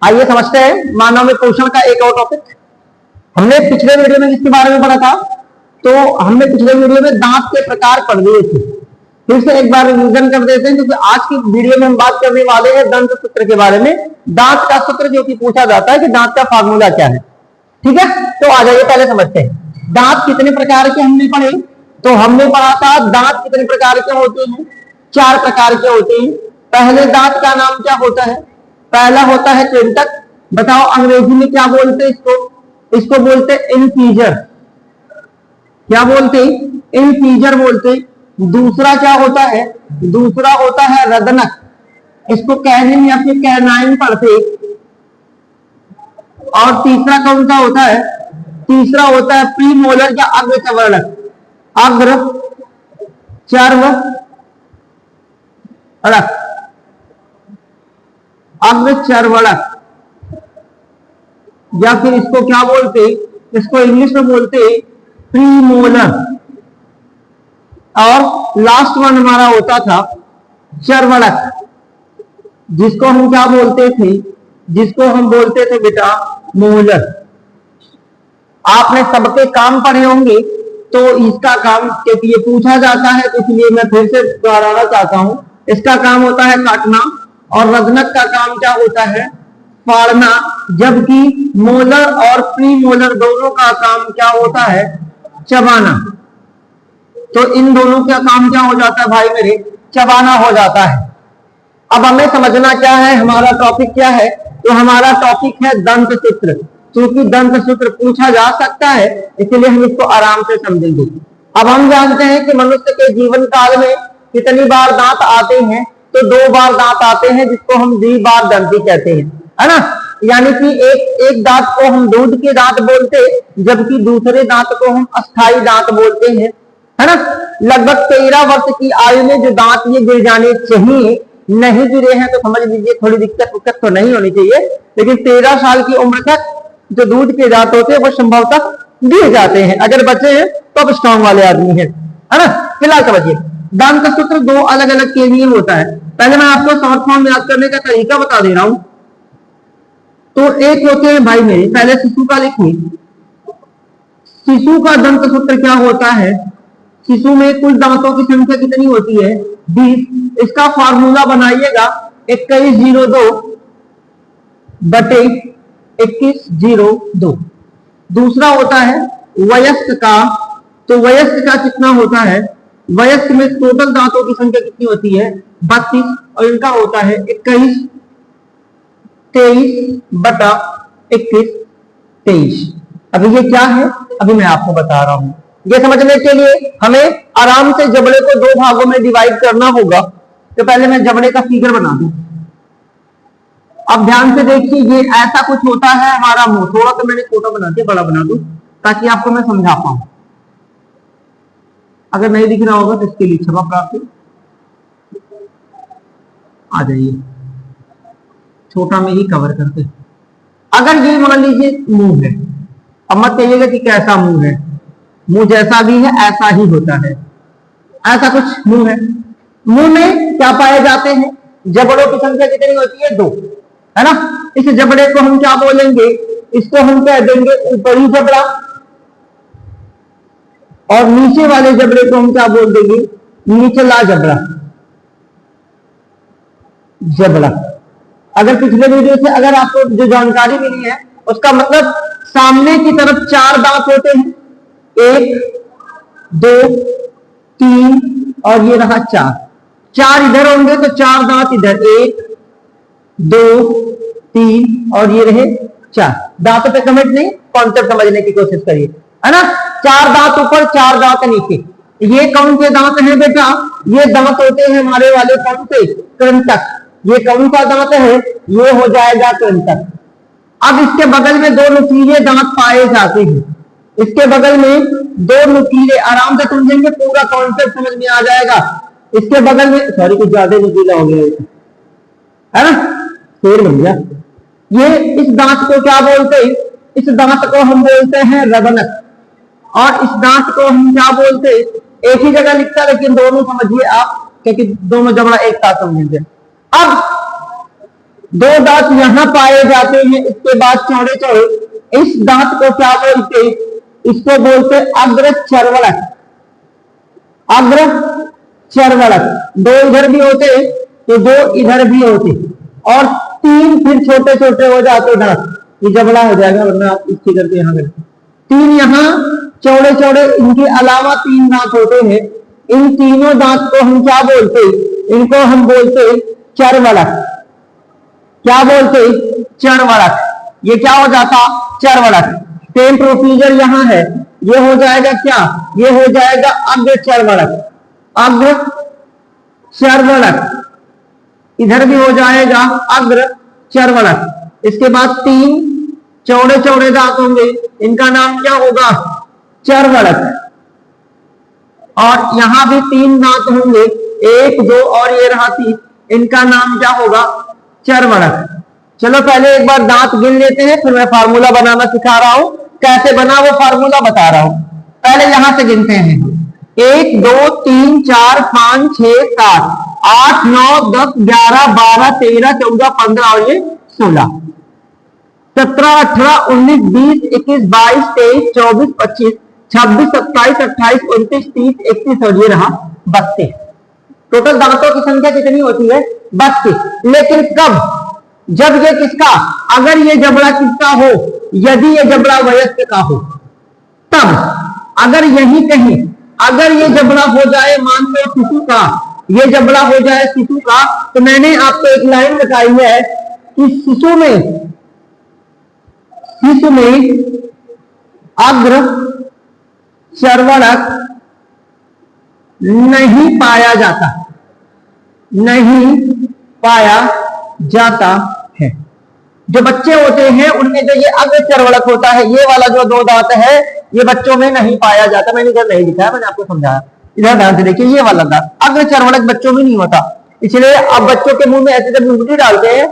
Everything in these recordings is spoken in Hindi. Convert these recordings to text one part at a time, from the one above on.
आइए समझते हैं मानव में पोषण का एक और टॉपिक। हमने पिछले वीडियो में इसके बारे में पढ़ा था, तो हमने पिछले वीडियो में दांत के प्रकार पढ़ लिए थे। फिर से एक बार रिवीजन कर देते हैं, क्योंकि आज की वीडियो में हम बात करने वाले हैं दंत सूत्र के बारे में। दांत का सूत्र जो कि पूछा जाता है कि दांत का फार्मूला क्या है। ठीक है, तो आ जाइए पहले समझते हैं दांत कितने प्रकार के हमने पढ़े। तो हमने पढ़ा था दांत कितने प्रकार के होते हैं, 4 प्रकार के होते हैं। पहले दांत का नाम क्या होता है? पहला होता है कृंतक। बताओ अंग्रेजी में क्या बोलते हैं इसको? इसको बोलते हैं इंसीजर। क्या बोलते हैं? इंसीजर बोलते हैं। दूसरा क्या होता है? दूसरा होता है रदनक। इसको कैनिन या फिर कैनाइन पढ़ते। और तीसरा कौन सा होता है? तीसरा होता है प्रीमोलर या अग्रचर्वणक। अग्र चर्व अड़क, अग्रचर्वणक, या फिर इसको क्या बोलते? इसको इंग्लिश में बोलते प्रीमोलर। और लास्ट वन हमारा होता था चर्वणक, जिसको हम क्या बोलते थे? जिसको हम बोलते थे बेटा मोलर। आपने सबके काम पढ़े होंगे, तो इसका काम, क्योंकि ये पूछा जाता है तो इसलिए मैं फिर से दोहराना चाहता हूं। इसका काम होता है काटना, और रदनक का काम क्या होता है? फाड़ना। जबकि मोलर और प्री मोलर दोनों का काम क्या होता है? चबाना। तो इन दोनों का काम क्या हो जाता है भाई मेरे? चबाना हो जाता है। अब हमें समझना क्या है, हमारा टॉपिक क्या है? तो हमारा टॉपिक है दंत सूत्र। क्योंकि दंत सूत्र पूछा जा सकता है, इसलिए हम इसको आराम से समझेंगे। अब हम जानते हैं कि मनुष्य के जीवन काल में कितनी बार दांत आते हैं? तो 2 बार दांत आते हैं, जिसको हम द्विबार दंती कहते हैं, है ना। यानी कि एक दांत को हम दूध के दांत बोलते, जबकि दूसरे दांत को हम अस्थाई दांत बोलते हैं, है ना। लगभग 13 वर्ष की आयु में जो दांत ये गिर जाने चाहिए, नहीं गिरे हैं तो समझ लीजिए थोड़ी दिक्कत तो नहीं होनी चाहिए। लेकिन 13 साल की उम्र तक जो दूध के दांत होते हैं वो संभवतः गिर जाते हैं। अगर बचे हैं तो अब स्ट्रॉन्ग वाले आदमी है ना। फिलहाल समझिए दंत सूत्र 2 अलग अलग के लिए होता है। पहले मैं आपको शॉर्ट फॉर्म में याद करने का तरीका बता दे रहा हूं। तो एक होते हैं भाई मेरे, पहले शिशु का लिखिए। शिशु का दंत सूत्र क्या होता है? शिशु में कुल दांतों की संख्या कितनी होती है? 20। इसका फार्मूला बनाइएगा 2102 बटे 2102। दूसरा होता है वयस्क का। तो वयस्क का कितना होता है? वयस्क में टोटल दांतों की संख्या कितनी होती है? 32। और इनका होता है 23 बटा 21 23। अभी ये क्या है? अभी मैं आपको बता रहा हूं। ये समझने के लिए हमें आराम से जबड़े को 2 भागों में डिवाइड करना होगा। तो पहले मैं जबड़े का फिगर बना दूं। अब ध्यान से देखिए, ये ऐसा कुछ होता है हमारा मुंह। थोड़ा तो मैंने छोटा बना दिया, बड़ा बना दूं ताकि आपको मैं समझा पाऊं। अगर नहीं दिख रहा होगा तो इसके लिए क्षमा प्राप्त। आ जाइए, छोटा में ही कवर करते। अगर ये मान लीजिए मुंह है, अब मत कहिएगा कि कैसा मुंह है। मुंह जैसा भी है ऐसा ही होता है। ऐसा कुछ मुंह है। मुंह में क्या पाए जाते हैं? जबड़ों की संख्या कितनी होती है? 2, है ना। इस जबड़े को हम क्या बोलेंगे? इसको हम कह देंगे ऊपरी जबड़ा, और नीचे वाले जबड़े को हम क्या बोल देंगे? निचला जबड़ा। जबड़ा। अगर पिछले वीडियो से अगर आपको जो जानकारी मिली है, उसका मतलब सामने की तरफ 4 दांत होते हैं। 1 2 3 और ये रहा 4। 4 इधर होंगे तो 4 दांत इधर। 1 2 3 और ये रहे 4 दांतों पे कमेंट नहीं, कॉन्सेप्ट समझने की कोशिश करिए, है ना। 4 दांत ऊपर, 4 दांत नीचे। ये कौन से दांत हैं बेटा? ये दांत होते हैं हमारे वाले कौन से? कृंतक। ये कौन सा दांत है? ये हो जाएगा कृंतक। अब इसके बगल में 2 नुकीले दांत पाए जाते हैं। इसके बगल में 2 नुकीले, आराम से समझेंगे पूरा कॉन्सेप्ट समझ में आ जाएगा। इसके बगल में, सॉरी कुछ ज्यादा नुकीला हो गया है ना, शेर बन गया। ये इस दांत को क्या बोलते हैं? इस दांत को हम बोलते हैं रदनक। और इस दांत को हम क्या बोलते हैं? एक ही जगह लिखता है, लेकिन दोनों समझिए आप, क्योंकि दोनों जबड़ा एक साथ समझेंगे। अब दो दांत यहां पाए जाते हैं, इसके बाद चौड़े चौड़े। इस दांत को क्या बोलते? इसको बोलते अग्र चर्वणक। अग्र चर्वणक। दो इधर भी होते तो दो इधर भी होते, और तीन फिर छोटे छोटे हो जाते दांत। ये जबड़ा हो जाएगा, वरना आप इसके करके यहां करते। तीन यहां चौड़े चौड़े, इनके अलावा तीन दांत होते हैं। इन तीनों दांत को हम क्या बोलते? इनको हम बोलते चर्वणक। क्या बोलते? चर्वणक। ये क्या हो जाता? चर्वणक। सेम प्रोसीजर यहां है, ये हो जाएगा क्या? ये हो जाएगा अग्र चर्वणक। अग्र चर्वणक। इधर भी हो जाएगा अग्र चर्वणक। इसके बाद तीन चौड़े चौड़े दांत होंगे, इनका नाम क्या होगा? चर्वणक। और यहां भी तीन दांत होंगे, एक दो और ये रहा तीन, इनका नाम क्या होगा? चर्वणक। चलो पहले एक बार दांत गिन लेते हैं, फिर मैं फार्मूला बनाना सिखा रहा हूं। कैसे बना वो फार्मूला बता रहा हूं। पहले यहां से गिनते हैं। 1 2 3 4 5 6 7 8 9 10 11 12 13 14 15 और ये 16 17 18 19 20 21 22 23 24 25 26 27 28 29 30 31 और ये रहा 32। टोटल दांतों की संख्या कितनी होती है? 32। लेकिन कब? जब ये किसका, अगर ये जबड़ा किसका हो, यदि ये जबड़ा वयस्क का हो तब। अगर यही कहीं अगर ये जबड़ा हो जाए मान लो शिशु का, ये जबड़ा हो जाए शिशु का, तो मैंने आपको एक लाइन बताई है कि शिशु में अग्र चर्वणक नहीं पाया जाता, नहीं पाया जाता है। जो बच्चे होते हैं उनमें जो ये अग्र चर्वणक होता है, ये वाला जो दो दांत है, ये बच्चों में नहीं पाया जाता। मैंने इधर नहीं दिखाया, मैंने आपको समझाया। इधर ध्यान से देखिए, ये वाला दांत अग्र चर्वणक बच्चों में नहीं होता। इसलिए अब बच्चों के मुंह में ऐसे जब उंगली डालते हैं,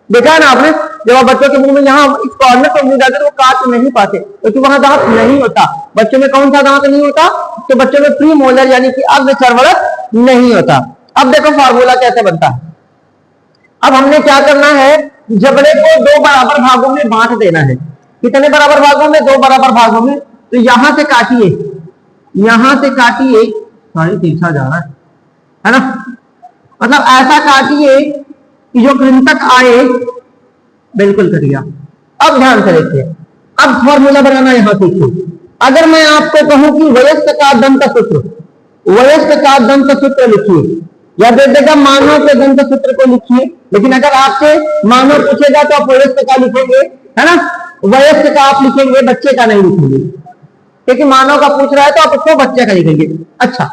देखा है ना आपने, जब आप बच्चों के मुंह में यहाँ इस कॉर्नर पर उंगली डालते तो वो काट नहीं पाते, क्योंकि वहां दांत नहीं होता। बच्चों में कौन सा दांत नहीं होता? तो बच्चों में प्री मोलर यानी कि अग्र चर्वणक नहीं होता। अब देखो फार्मूला कैसे बनता है। अब हमने क्या करना है, जबड़े को दो बराबर भागों में बांट देना है। कितने बराबर भागों में? दो बराबर भागों में। तो यहां से काटिए, यहां से काटिए, सॉरी तिरछा जा रहा है ना, मतलब ऐसा काटिए कि जो कृंतक आए, बिल्कुल कटिया। अब ध्यान से देखिए, अब फॉर्मूला बनाना यहां सीखिए। अगर मैं आपको कहूं कि वयस्क का दंत सूत्र, वयस्क का दंत सूत्र लिखिए, या दे देगा मानव के दंत सूत्र को लिखिए। लेकिन अगर आपसे मानव पूछेगा तो आप वयस्क का लिखेंगे, है ना, वयस्क का आप लिखेंगे, बच्चे का नहीं लिखेंगे, क्योंकि मानव का पूछ रहा है तो आप उसको बच्चे का लिखेंगे। अच्छा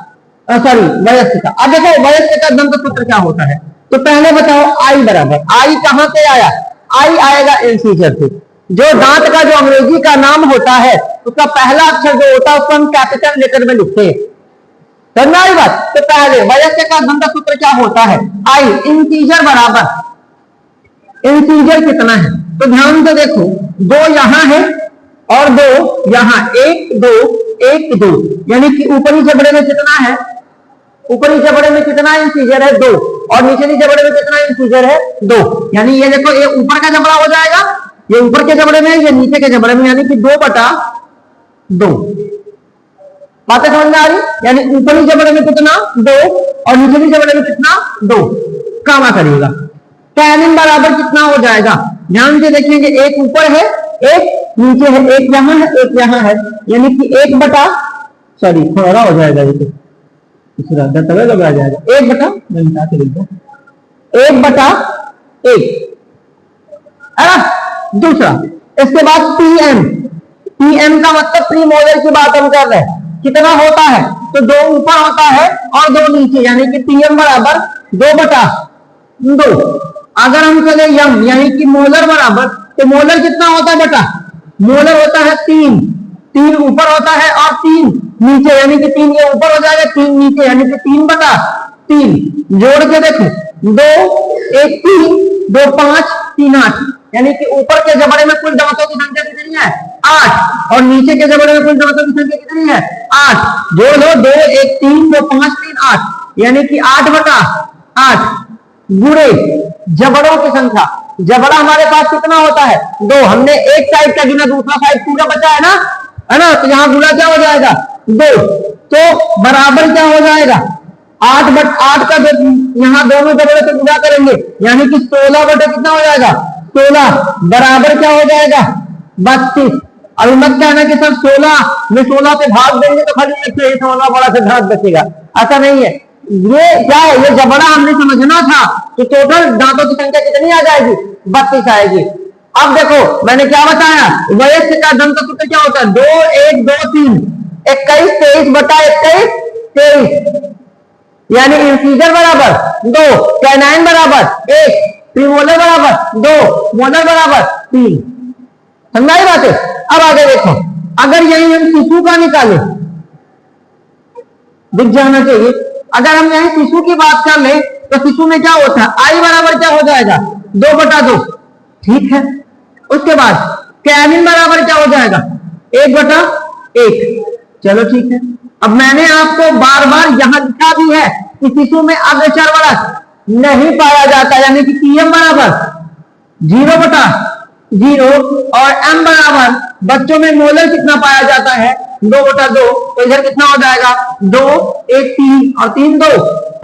सॉरी, वयस्क का। अब देखो वयस्क का दंत सूत्र क्या होता है, तो पहले बताओ आई बराबर, आई कहां से आया? आई आएगा इंसीजर से। जो दांत का जो अंग्रेजी का नाम होता है, उसका पहला अक्षर जो होता है उसको हम कैपिटल लेटर में लिखते हैं। समझ आई बात? तो पहले वयस्क का दंत सूत्र क्या होता है? आई इंटीजर बराबर, इंटीजर कितना है? तो ध्यान से देखो, दो यहां है और दो यहां, एक दो एक दो, यानी कि ऊपरी जबड़े में कितना है? ऊपरी जबड़े में कितना इंटीजर है? 2। और निचली जबड़े में कितना इंटीजर है? 2। यानी ये देखो, ये ऊपर का जबड़ा हो जाएगा, ये ऊपर के जबड़े में, ये नीचे के जबड़े में, यानी कि 2/2। बातें समझ में आ रही? यानी ऊपरी जबड़े में कितना? 2 और निचली जबड़े में कितना? 2। कामा करिएगा, टैनिन बराबर कितना हो जाएगा? ध्यान से देखेंगे, एक ऊपर है, एक नीचे है, एक यहां है, एक यहां है, यानी कि 1/, सॉरी थोड़ा हो जाएगा, ये दूसरा दत्तवे लगा जाएगा, 1/, मैं मिटा के लिखता हूं, 1/1 है ना। दूसरा, इसके बाद पीएम, पीएम का मतलब प्री मोलर की बात हम कर रहे हैं। कितना होता है? तो 2 ऊपर होता है और 2 नीचे, यानी कि पीएम बराबर 2/2। अगर हम चले यम, यानी कि मोलर बराबर, तो मोलर कितना होता है बेटा? मोलर होता है 3। 3 ऊपर होता है और 3 नीचे, यानी कि 3 ये ऊपर हो जाएगा, 3 नीचे, यानी कि 3/3। जोड़ के देखो, 2 1 3 2 5 3 8, यानी कि ऊपर के जबड़े में कुल दांतों की संख्या कितनी है? 8। और नीचे के जबड़े में कुल दांतों की संख्या कितनी है? 8। जोड़ लो, 2 1 3 2 5 3 8, यानी कि 8/8। गुणे जबड़ों की संख्या। जबड़ा हमारे पास कितना होता है? 2। हमने एक साइड का गिना, दूसरा साइड पूरा बचा है ना, तो यहां गुना क्या हो जाएगा? 2। तो बराबर क्या हो जाएगा? 8 का यहां दोनों जबड़े से गुना करेंगे, यानी कि 16 बटे कितना हो जाएगा? 16 बराबर क्या हो जाएगा? 32। अभी मत कहना कि सर 16 में 16 से भाग देंगे तो खाली एक से 16 बड़ा से भाग बचेगा, ऐसा नहीं है। ये क्या है? ये जबड़ा हमने समझना था। तो टोटल दांतों की संख्या कितनी आ जाएगी? 32 आएगी। अब देखो मैंने क्या बताया, वयस्क का दंत सूत्र क्या होता है? 2 1 2 3 21 23 बटा 21 23, यानी इंसीजर बराबर 2, कैनाइन बराबर 1, प्रीमोलर बराबर 2, मोलर बराबर 3। समझाई बात है? अब आगे देखो, अगर यही हम शिशु का निकाले, दिख जाना चाहिए। अगर हम यही शिशु की बात कर ले तो शिशु में क्या होता है? आई बराबर क्या हो जाएगा? 2 बटा 2, ठीक है। उसके बाद कैनिन बराबर क्या हो जाएगा? 1 बटा 1, चलो ठीक है। अब मैंने आपको बार बार यहां लिखा भी है कि शिशु में अग्रचर्वरक नहीं पाया जाता, यानी कि पीएम बराबर 0 बटा 0 और एम बराबर बच्चों में मोलर कितना पाया जाता है? 2 बटा 2। तो इधर कितना हो जाएगा? 2 1 3 और 3 2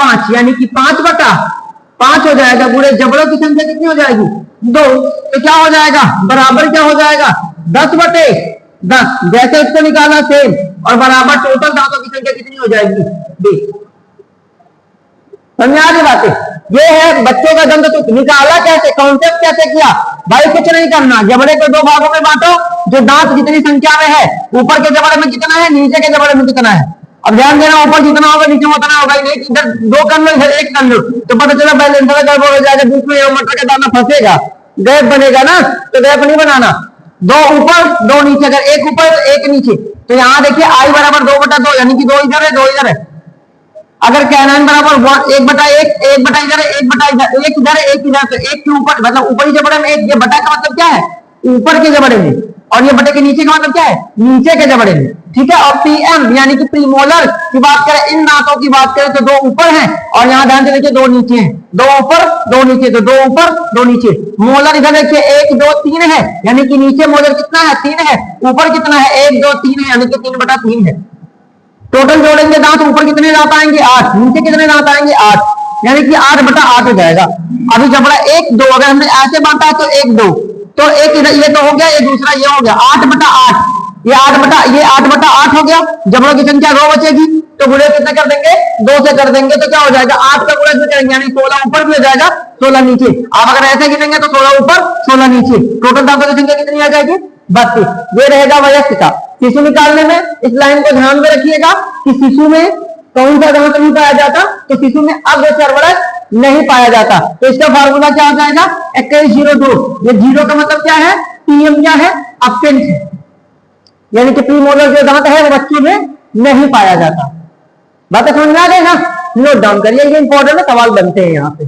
5, यानी कि 5 बटा 5 हो जाएगा। पूरे जबड़ों की संख्या कितनी हो जाएगी? 2। तो क्या हो जाएगा? बराबर क्या हो जाएगा? 10 बटे 10। जैसे इसको निकाला सेम, और बराबर टोटल दांतों की संख्या कितनी हो जाएगी? 20। समझ आ रही बातें? ये है बच्चों का दंत सूत्र। निकाला कैसे, कॉन्सेप्ट कैसे किया? भाई कुछ नहीं करना, जबड़े को 2 भागों में बांटो, जो दांत जितनी संख्या में है, ऊपर के जबड़े में कितना है, नीचे के जबड़े में कितना है। अब ध्यान देना, ऊपर जितना होगा नीचे उतना होगा, नहीं इधर 2 कर लो इधर 1 कर लो, तो पता चला बैलेंस गड़बड़ हो जाएगा, बीच में मटर का दाना फंसेगा, गैप बनेगा ना। तो गैप नहीं बनाना, 2 ऊपर 2 नीचे। अगर 1 ऊपर 1 नीचे, तो यहाँ देखिए आई बराबर 2 बटा 2, यानी कि 2 इधर है 2 इधर है। अगर कैनाइन बराबर 1 बटा 1, 1 बटा इधर है 1 बटा इधर, 1 इधर है 1 इधर, तो 1 के ऊपर मतलब ऊपरी जबड़े में 1, ये बटा का मतलब क्या है? ऊपर के जबड़े में, और ये बटे के नीचे का मतलब क्या है? नीचे के जबड़े में, ठीक है। और पीएम यानी कि प्रीमोलर की बात करें, इन दांतों की बात करें तो 2 ऊपर हैं, और यहाँ ध्यान से देखिए 2 नीचे हैं, 2 ऊपर 2 नीचे, तो 2 ऊपर 2 नीचे। मोलर इधर देखिए 1 2 3 है, यानी कि नीचे मोलर कितना है? 3 है। ऊपर कितना है? 1 2 3 है, यानी कि 3 बटा 3 है। टोटल जोड़ेंगे दांत, ऊपर कितने दांत आएंगे? 8, नीचे कितने दांत आएंगे? 8, यानी कि 8 बटा 8 हो जाएगा। अभी जबड़ा 1 2, अगर हमने ऐसे बांटा तो 1 2, तो एक इधर ये तो हो गया, ये दूसरा ये हो गया, 8 बटा 8, ये 8 बटा 8 हो गया। जबड़ों की संख्या 2 बचेगी, तो गुणे कितना कर देंगे? 2 से कर देंगे, तो क्या हो जाएगा? 8 का गुणा करेंगे, यानी 16 ऊपर भी हो जाएगा 16 नीचे। आप अगर ऐसे गिनेंगे तो 16 ऊपर 16 नीचे, टोटल दांतों की संख्या कितनी आ जाएगी? 32। ये रहेगा वयस्क का। शिशु निकालने में इस लाइन को ध्यान में रखिएगा कि शिशु में कौन सा दांत नहीं पाया जाता? तो शिशु में अग्रचर्वरक नहीं पाया जाता। तो इसका फार्मूला क्या हो जाएगा? 2102। ये 0 का मतलब क्या है? पीएम क्या है? अब्सेंट है, यानी कि प्रीमोलर जो दांत है वो बच्चे में नहीं पाया जाता। बातें समझ में आ गई ना? नोट डाउन करिए, ये इंपॉर्टेंट सवाल बनते हैं यहाँ पे।